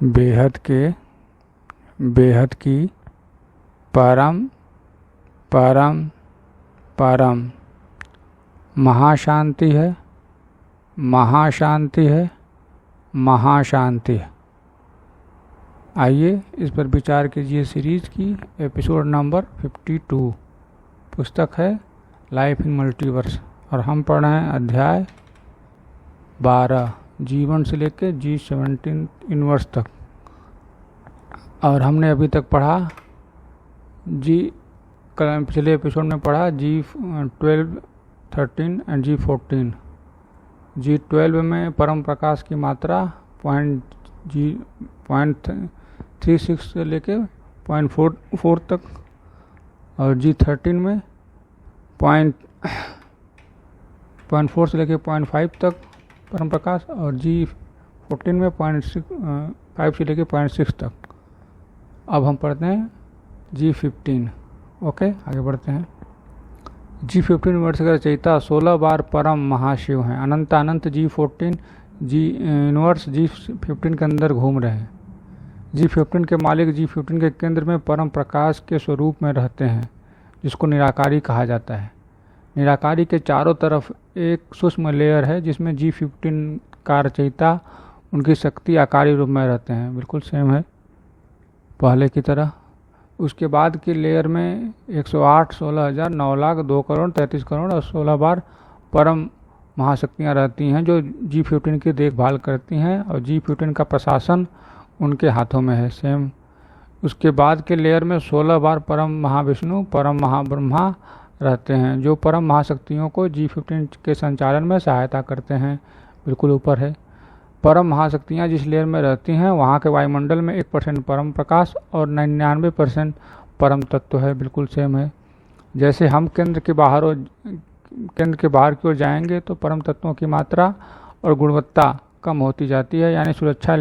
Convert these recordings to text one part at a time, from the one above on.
बेहद की परम परम परम महाशांति है, महाशांति है, महाशांति है। आइए इस पर विचार कीजिए। सीरीज की एपिसोड नंबर 52 पुस्तक है लाइफ इन मल्टीवर्स और हम पढ़ रहे हैं अध्याय 12 G1 से लेकर G17 यूनिवर्स तक। और हमने अभी तक पढ़ा पिछले एपिसोड में पढ़ा G12, 13 एंड G14। G12 में परम प्रकाश की मात्रा 0.36 से लेके 0.44 तक, और G13 में 0.4 से लेके 0.5 तक परम प्रकाश, और G14 में 0.5 से लेके 0.6 तक। अब हम पढ़ते हैं G15। ओके, आगे बढ़ते हैं। G15 वर्ष का रचयिता 16 बार परम महाशिव हैं। अनंत अनंत G14 यूनिवर्स G15 के अंदर घूम रहे हैं। G15 के मालिक G15 के केंद्र में परम प्रकाश के स्वरूप में रहते हैं, जिसको निराकारी कहा जाता है। निराकारी के चारों तरफ एक सूक्ष्म लेयर है जिसमें G15 का रचयिता उनकी शक्ति आकारी रूप में रहते हैं। बिल्कुल सेम है पहले की तरह। उसके बाद की लेयर में 108, 16,000, 9 लाख, 2 करोड़, 33 करोड़ और 16 बार परम महाशक्तियाँ रहती हैं जो G15 की देखभाल करती हैं, और G15 का प्रशासन उनके हाथों में है। सेम उसके बाद के लेयर में 16 बार परम महाविष्णु, परम महाब्रह्मा रहते हैं, जो परम महाशक्तियों को G15 के संचालन में सहायता करते हैं। बिल्कुल ऊपर है। परम महाशक्तियाँ जिस लेयर में रहती हैं वहाँ के वायुमंडल में 1% परम प्रकाश और 99% परम तत्व है। बिल्कुल सेम है। जैसे हम केंद्र के बाहर की ओर जाएंगे तो परम तत्वों की मात्रा और गुणवत्ता कम होती जाती है, यानी सुरक्षा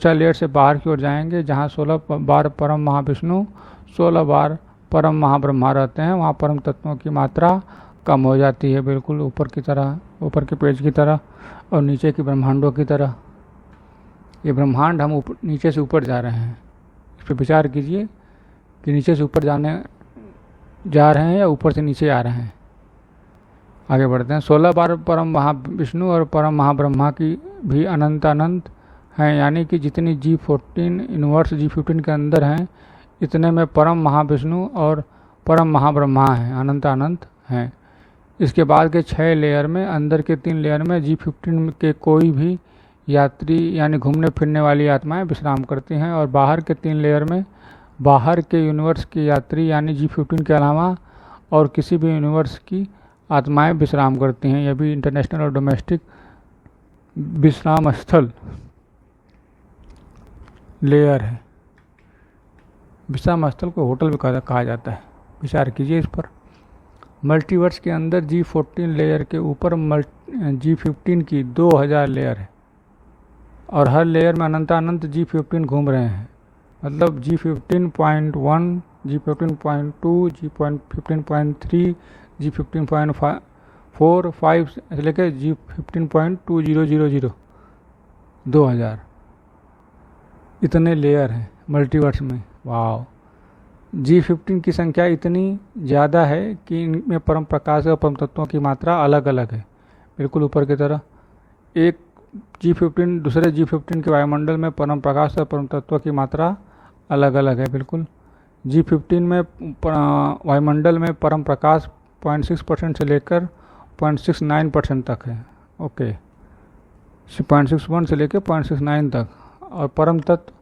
लेयर से बाहर की ओर जाएंगे जहाँ 16 बार परम महाविष्णु, 16 बार परम महाब्रह्मा रहते हैं, वहाँ परम तत्वों की मात्रा कम हो जाती है। बिल्कुल ऊपर की तरह, ऊपर के पेज की तरह और नीचे की ब्रह्मांडों की तरह। ये ब्रह्मांड हम नीचे से ऊपर जा रहे हैं। इस पर विचार कीजिए कि नीचे से ऊपर जा रहे हैं या ऊपर से नीचे आ रहे हैं। आगे बढ़ते हैं। 16 बार परम महाविष्णु और परम महाब्रह्मा की भी अनंत अनंत हैं, यानी कि जितनी G14 यूनिवर्स G15 के अंदर हैं इतने में परम महाविष्णु और परम महाब्रह्मा हैं, अनंत अनंत हैं। इसके बाद के 6 लेयर में, अंदर के 3 लेयर में G15 के कोई भी यात्री यानी घूमने फिरने वाली आत्माएं विश्राम करती हैं, और बाहर के 3 लेयर में बाहर के यूनिवर्स की यात्री यानी G15 के अलावा और किसी भी यूनिवर्स की आत्माएं विश्राम करती हैं। यह भी इंटरनेशनल और डोमेस्टिक विश्राम स्थल लेयर है। विश्राम स्थल को होटल भी कहा जाता है। विचार कीजिए इस पर। मल्टीवर्स के अंदर G14 लेयर के ऊपर G15 की 2000 लेयर है, और हर लेयर में अनंत अनंत G15 घूम रहे हैं। मतलब G15.1, G15.2, G15.3, G15.4, 5 से लेकर G15.2000 2000 इतने लेयर हैं मल्टीवर्स में। वाह! G15 की संख्या इतनी ज़्यादा है कि इनमें परम प्रकाश और परम तत्वों की मात्रा अलग अलग है। बिल्कुल ऊपर की तरह। एक G15 दूसरे G15 के वायुमंडल में परम प्रकाश और परम तत्व की मात्रा अलग अलग है। बिल्कुल। G15 में वायुमंडल में परम प्रकाश 0.6% से लेकर 0.69% तक है। ओके, 0.61 से लेकर 0.69 तक, और परम तत्व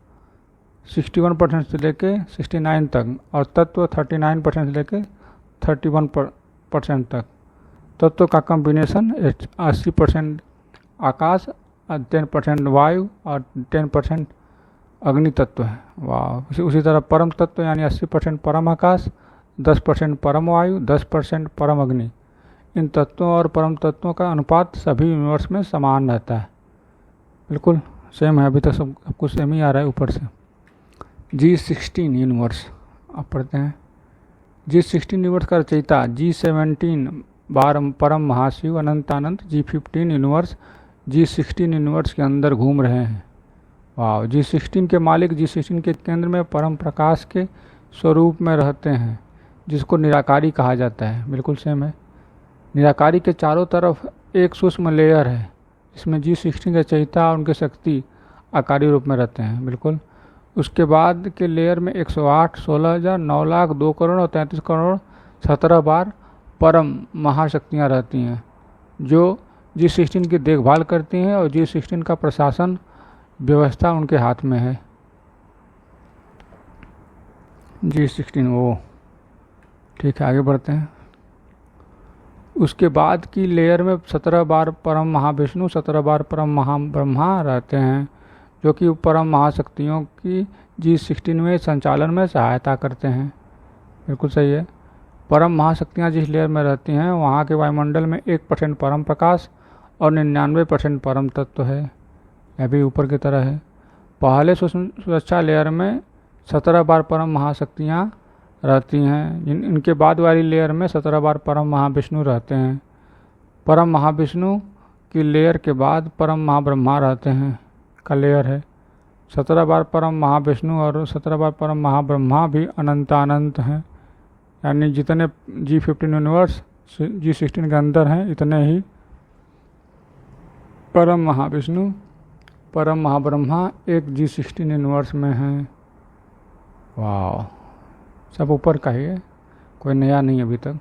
61% से लेके 69 तक, और तत्व 39% से लेके 31% तक। तत्व का कॉम्बिनेशन 80% आकाश, 10% वायु और 10% अग्नि तत्व है। वाह! उसी तरह परम तत्व यानी 80% परम आकाश, 10% परम वायु, 10% परम अग्नि। इन तत्वों और परम तत्वों का अनुपात सभी यूनिवर्स में समान रहता है। बिल्कुल सेम है। अभी तक सब कुछ सेम ही आ रहा है ऊपर से। G16 यूनिवर्स अब पढ़ते हैं। G16 यूनिवर्स का रचयिता G17 बार परम महाशिव अनंत अनंत G15 यूनिवर्स G16 यूनिवर्स के अंदर घूम रहे हैं। वाह। G16 के मालिक G16 के केंद्र में परम प्रकाश के स्वरूप में रहते हैं, जिसको निराकारी कहा जाता है। बिल्कुल सेम है। निराकारी के चारों तरफ एक सूक्ष्म लेयर है, जिसमें G16 के रचयिता और उनकी शक्ति आकारी रूप में रहते हैं। बिल्कुल। उसके बाद के लेयर में 108, 16,000, 9 लाख, 2 करोड़ और 33 करोड़ 17 बार परम महाशक्तियाँ रहती हैं, जो G16 की देखभाल करती हैं और G16 का प्रशासन व्यवस्था उनके हाथ में है। G16 वो ठीक है, आगे बढ़ते हैं। उसके बाद की लेयर में 17 बार परम महाविष्णु, 17 बार परम महाब्रह्मा रहते हैं, जो कि परम महाशक्तियों की G16 में संचालन में सहायता करते हैं। बिल्कुल सही है। परम महाशक्तियाँ जिस लेयर में रहती हैं, वहाँ के वायुमंडल में 1% परम प्रकाश और 99% परम तत्व है। यह भी ऊपर की तरह है। पहले सुरक्षा लेयर में 17 बार परम महाशक्तियाँ रहती हैं। इनके बाद वाली लेयर में 17 बार परम महाविष्णु रहते हैं। परम महाविष्णु की लेयर के बाद परम महाब्रह्मा रहते हैं का लेयर है। 17 बार परम महाविष्णु और 17 बार परम महाब्रह्मा भी अनंत हैं, यानी जितने G15 यूनिवर्स G16 के अंदर हैं, इतने ही परम महाविष्णु परम महाब्रह्मा एक G16 यूनिवर्स में हैं। वाह, सब ऊपर का ही है, कोई नया नहीं अभी तक।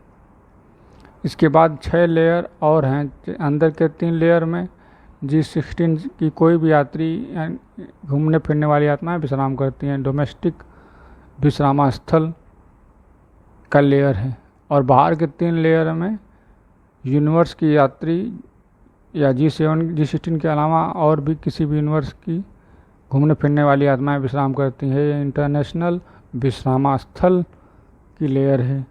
इसके बाद 6 लेयर और हैं। अंदर के 3 लेयर में G16 की कोई भी यात्री घूमने फिरने वाली आत्माएं विश्राम करती हैं। डोमेस्टिक विश्रामास्थल का लेयर है। और बाहर के 3 लेयर में यूनिवर्स की यात्री या G16 के अलावा और भी किसी भी यूनिवर्स की घूमने फिरने वाली आत्माएं विश्राम करती हैं। ये इंटरनेशनल विश्रामास्थल की लेयर है।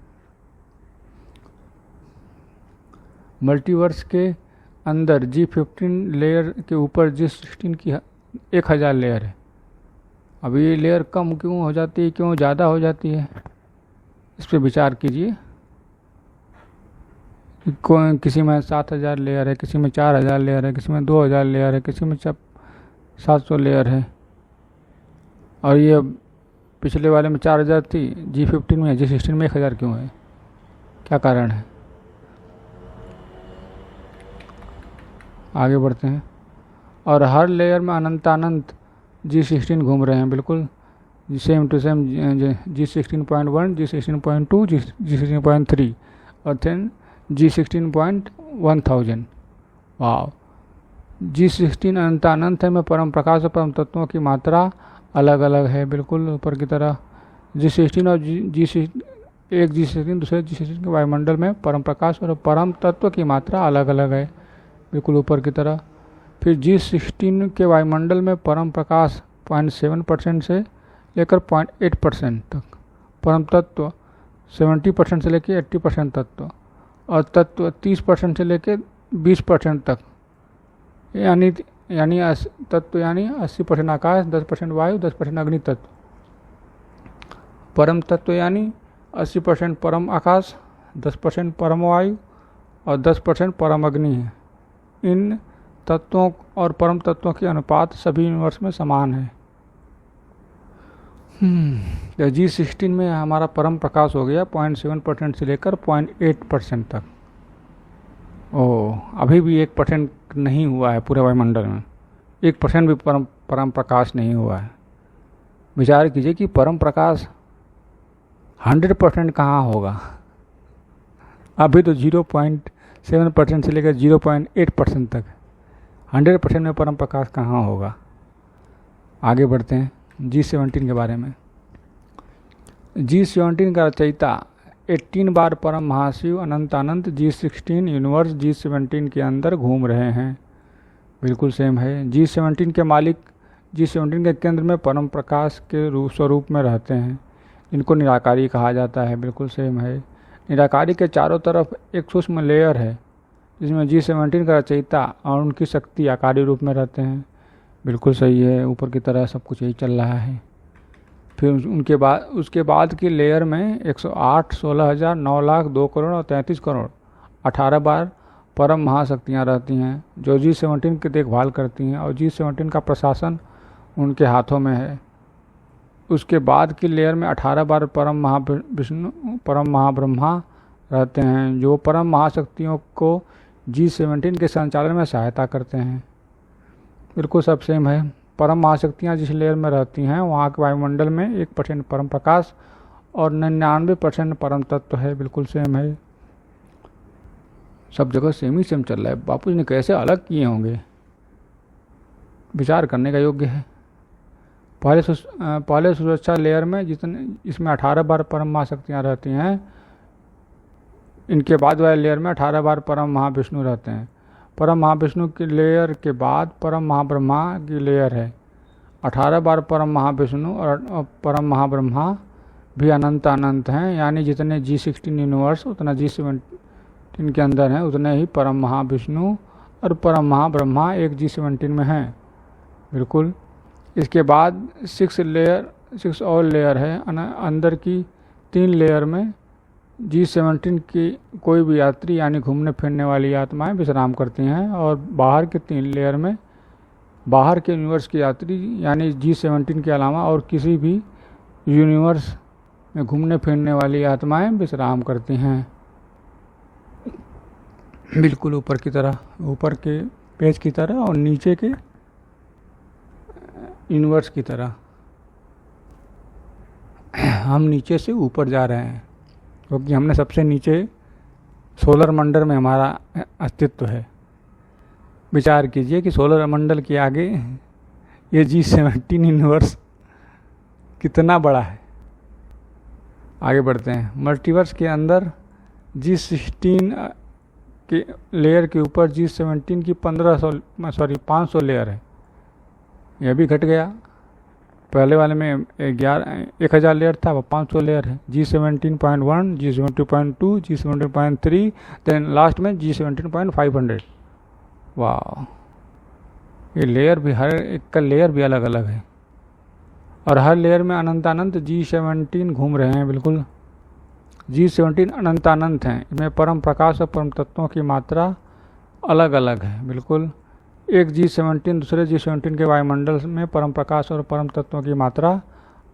मल्टीवर्स के अंदर G15 लेयर के ऊपर G16 की 1000 लेयर है। अब ये लेयर कम क्यों हो जाती है, क्यों ज़्यादा हो जाती है, इस पर विचार कीजिए। किसी में 7000 लेयर है, किसी में 4000 लेयर है, किसी में 2000 लेयर है, किसी में 700 लेयर है। और ये पिछले वाले में 4000 थी, G15 में G16 में 1000 क्यों है, क्या कारण है? आगे बढ़ते हैं। और हर लेयर में अनंत G16 घूम रहे हैं। बिल्कुल same to same G16.1, G16.2, G16.3 और then G16.1000। वाह, G16 अनंत है में परम प्रकाश और परम तत्वों की मात्रा अलग अलग है। बिल्कुल ऊपर की तरह G16 और एक G16 दूसरे G16 के वायुमंडल में परम प्रकाश और परम तत्व की मात्रा अलग अलग है। बिल्कुल ऊपर की तरह। फिर G16 के वायुमंडल में परम प्रकाश 0.7% से लेकर 0.8% तक, परम तत्व 70% से लेकर 80% तत्व, और तत्व 30% से लेकर 20% तक, यानी तत्व यानी 80% आकाश, 10% वायु, 10% अग्नि तत्व। परम तत्व यानी 80% परम आकाश, 10% परम वायु और 10% परम अग्नि है। इन तत्वों और परम तत्वों के अनुपात सभी यूनिवर्स में समान है। G16 में हमारा परम प्रकाश हो गया 0.7% से लेकर 0.8% तक। अभी भी 1% नहीं हुआ है पूरे वायुमंडल में, 1% भी परम प्रकाश नहीं हुआ है। विचार कीजिए कि परम प्रकाश 100% कहाँ होगा। अभी तो 0.7% से लेकर 0.8% तक, 100% में परम प्रकाश कहाँ होगा। आगे बढ़ते हैं G17 के बारे में। G17 का रचयिता 18 बार परम महाशिव अनंत G16 यूनिवर्स G17 के अंदर घूम रहे हैं। बिल्कुल सेम है। G17 के मालिक G17 के केंद्र में परम प्रकाश के स्वरूप में रहते हैं। इनको निराकारी कहा जाता है। बिल्कुल सेम है। निराकारी के चारों तरफ एक सूक्ष्म लेयर है, जिसमें G17 का रचयिता और उनकी शक्ति आकारी रूप में रहते हैं। बिल्कुल सही है। ऊपर की तरह सब कुछ यही चल रहा है। फिर उसके बाद की लेयर में 108, 16,000, 9 लाख, 2 करोड़ और 33 करोड़ 18 बार परम महाशक्तियाँ रहती हैं, जो G17 की देखभाल करती हैं और G17 का प्रशासन उनके हाथों में है। उसके बाद की लेयर में 18 बार परम महाविष्णु परम महाब्रह्मा रहते हैं, जो परम महाशक्तियों को G17 के संचालन में सहायता करते हैं। बिल्कुल सब सेम है। परम महाशक्तियाँ जिस लेयर में रहती हैं वहाँ के वायुमंडल में 1% परम प्रकाश और 99% परम तत्व है। बिल्कुल सेम है, सब जगह सेम ही सेम चल रहा है। बापू जी ने कैसे अलग किए होंगे, विचार करने का योग्य है। पहले सुरक्षा लेयर में इसमें 18 बार परम महाशक्तियाँ रहती हैं। इनके बाद वाले लेयर में 18 बार परम महाविष्णु रहते हैं। परम महाविष्णु की लेयर के बाद परम महाब्रह्मा की लेयर है। 18 बार परम महाविष्णु और परम महाब्रह्मा भी अनंत अनंत हैं, यानी जितने G16 यूनिवर्स उतना G17 के अंदर हैं, उतने ही परम महाविष्णु और परम महाब्रह्मा एक G17 में हैं। बिल्कुल। इसके बाद 6 और लेयर है। अंदर की 3 लेयर में G17 की कोई भी यात्री यानी घूमने फिरने वाली आत्माएं विश्राम करती हैं, और बाहर के 3 लेयर में बाहर के यूनिवर्स की यात्री यानी G17 के अलावा और किसी भी यूनिवर्स में घूमने फिरने वाली आत्माएं विश्राम करती हैं। बिल्कुल ऊपर की तरह, ऊपर के पेज की तरह और नीचे के यूनिवर्स की तरह। हम नीचे से ऊपर जा रहे हैं क्योंकि हमने सबसे नीचे सोलर मंडल में हमारा अस्तित्व है। विचार कीजिए कि सोलर मंडल के आगे ये G17 यूनिवर्स कितना बड़ा है। आगे बढ़ते हैं। मल्टीवर्स के अंदर G16 के लेयर के ऊपर G17 की 500 लेयर है। यह भी घट गया। पहले वाले में 1000 लेयर था, वो 500 लेयर है। G17.1, G17.2, G17.3, then last में G17.500। वाह, ये लेयर भी हर एक का लेयर भी अलग अलग है, और हर लेयर में अनंत G17 घूम रहे हैं। बिल्कुल G17 अनंत हैं। इनमें परम प्रकाश और परम तत्वों की मात्रा अलग अलग है। बिल्कुल एक G17 दूसरे G17 के वायुमंडल में परम प्रकाश और परम तत्वों की मात्रा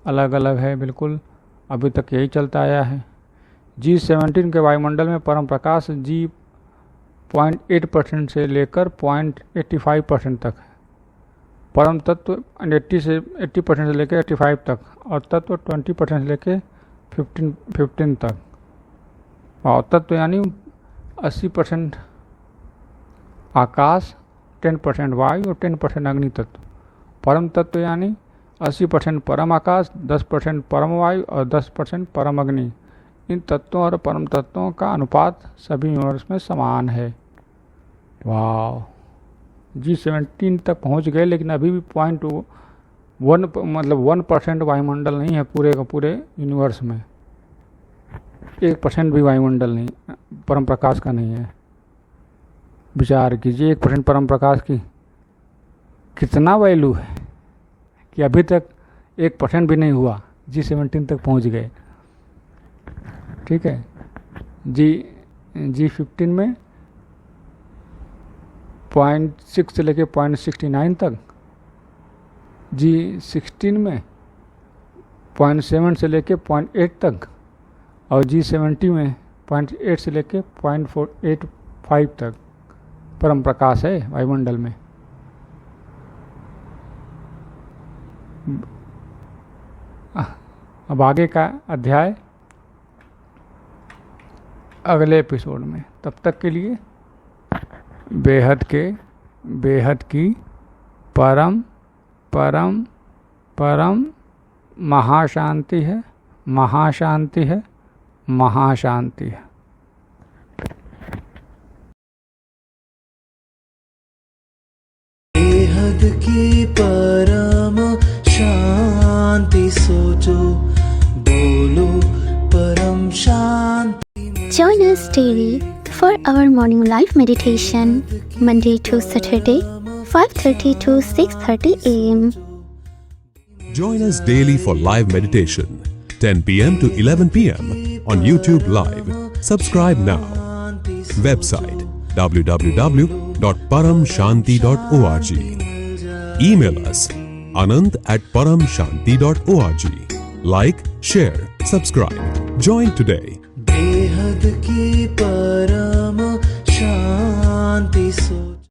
अलग अलग है। बिल्कुल अभी तक यही चलता आया है। G17 के वायुमंडल में परम प्रकाश 0.8% से लेकर 0.85% तक है। परम तत्व 80% से लेकर 85 तक, और तत्व 20% से लेकर 15 तक। और तत्व यानी 80% आकाश, 10% वायु और 10% अग्नि तत्व। परम तत्व यानी 80% परम आकाश, 10% परम वायु और 10% परम अग्नि। इन तत्वों और परम तत्वों का अनुपात सभी यूनिवर्स में समान है। वाह, G17 तक पहुंच गए, लेकिन अभी भी 1% वायुमंडल नहीं है पूरे का पूरे यूनिवर्स में। 1% भी वायुमंडल नहीं, परम प्रकाश का नहीं है। विचार कीजिए 1% परम प्रकाश की कितना वैल्यू है कि अभी तक 1% भी नहीं हुआ, G17 तक पहुंच गए। ठीक है। G15 में 0.6 से लेके 0.69 तक, G16 में 0.7 से लेके 0.8 तक, और G17 में 0.8 से लेके 0.485 तक परम प्रकाश है वायुमंडल में। अब आगे का अध्याय अगले एपिसोड में। तब तक के लिए बेहद की परम परम परम महाशांति है, महाशांति है, महाशांति है। बेहद की परम शांति सोचो, बोलो परम शांति। Join us daily for our morning live meditation, Monday to Saturday, 5:30 to 6:30 a.m. Join us daily for live meditation, 10 p.m. to 11 p.m. on YouTube Live. Subscribe now. Website www.paramshanti.org. Email us anant@paramshanti.org. Like, share, subscribe. Join today. बेहद की परम